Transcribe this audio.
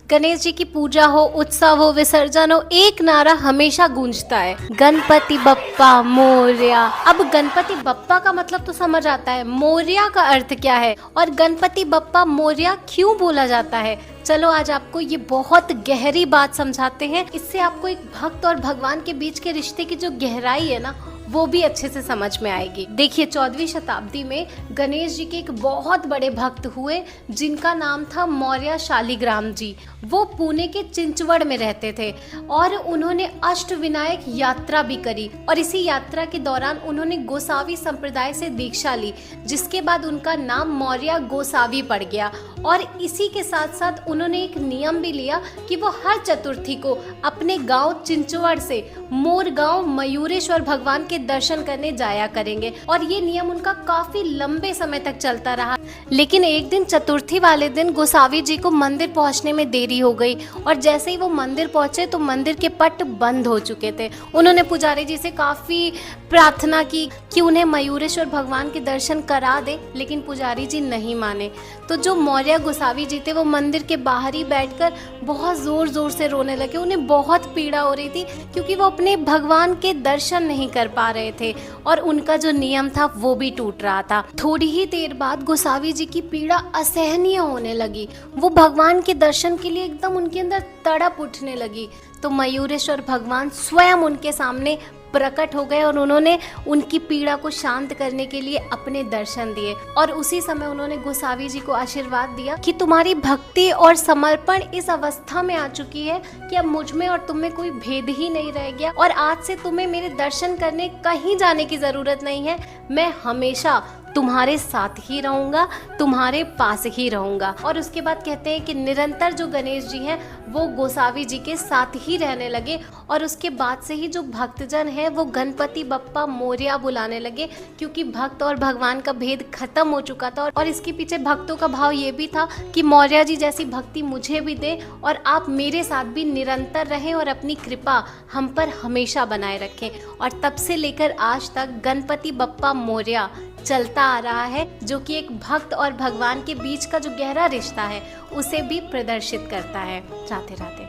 गणेश जी की पूजा हो, उत्सव हो, विसर्जन हो, एक नारा हमेशा गूंजता है, गणपति बप्पा मोरया। अब गणपति बप्पा का मतलब तो समझ आता है, मोरया का अर्थ क्या है और गणपति बप्पा मोरया क्यों बोला जाता है। चलो आज आपको ये बहुत गहरी बात समझाते हैं। इससे आपको एक भक्त और भगवान के बीच के रिश्ते की जो गहराई है ना, वो भी अच्छे से समझ में आएगी। देखिए 14वीं शताब्दी में गणेश जी के एक बहुत बड़े भक्त हुए जिनका नाम था मौर्य शालिग्राम जी। वो पुणे के चिंचवड़ में रहते थे और उन्होंने अष्टविनायक यात्रा भी करी और इसी यात्रा के दौरान उन्होंने गोसावी संप्रदाय से दीक्षा ली, जिसके बाद उनका नाम मौर्य गोसावी पड़ गया। और इसी के साथ साथ उन्होंने एक नियम भी लिया कि वो हर चतुर्थी को अपने गांव चिंचवड़ से मोरगांव मयूरेश्वर भगवान के दर्शन करने जाया करेंगे और ये नियम उनका काफी लंबे समय तक चलता रहा। लेकिन एक दिन चतुर्थी वाले दिन गोसावी जी को मंदिर पहुंचने में देरी हो गई और जैसे ही वो मंदिर पहुंचे तो मंदिर के पट बंद हो चुके थे। उन्होंने पुजारी जी से काफी प्रार्थना की कि उन्हें मयूरेश्वर भगवान के दर्शन करा दे, लेकिन पुजारी जी नहीं माने। तो जो मौर्य गोसावी जी थे वो मंदिर के बाहर ही बैठकर बहुत जोर जोर से रोने लगे। उन्हें बहुत पीड़ा हो रही थी क्योंकि वो अपने भगवान के दर्शन नहीं कर पा रहे थे और उनका जो नियम था वो भी टूट रहा था। थोड़ी ही देर बाद गोसावी जी की पीड़ा असहनीय होने लगी। वो भगवान के दर्शन के लिए एकदम उनके अंदर तड़प उठने लगी। तो मयूरेश्वर भगवान स्वयं उनके सामने प्रकट हो गए और उन्होंने उनकी पीड़ा को शांत करने के लिए अपने दर्शन दिए। और उसी समय उन्होंने गोसावी जी को आशीर्वाद दिया कि तुम्हारी भक्ति और समर्पण इस अवस्था में आ चुकी है कि अब मुझ में और तुम में कोई भेद ही नहीं रह गया और आज से तुम्हें मेरे दर्शन करने कहीं जाने की जरूरत नहीं है। मैं हमेशा तुम्हारे साथ ही रहूंगा, तुम्हारे पास ही रहूंगा। और उसके बाद कहते हैं कि निरंतर जो गणेश जी हैं वो गोसावी जी के साथ ही रहने लगे और उसके बाद से ही जो भक्तजन है वो गणपति बप्पा मोरया बुलाने लगे, क्योंकि भक्त और भगवान का भेद खत्म हो चुका था। और इसके पीछे भक्तों का भाव ये भी था कि मौर्य जी जैसी भक्ति मुझे भी दे और आप मेरे साथ भी निरंतर रहें और अपनी कृपा हम पर हमेशा बनाए रखें। और तब से लेकर आज तक गणपति बप्पा मोरया चलता आ रहा है, जो कि एक भक्त और भगवान के बीच का जो गहरा रिश्ता है उसे भी प्रदर्शित करता है। राधे राधे।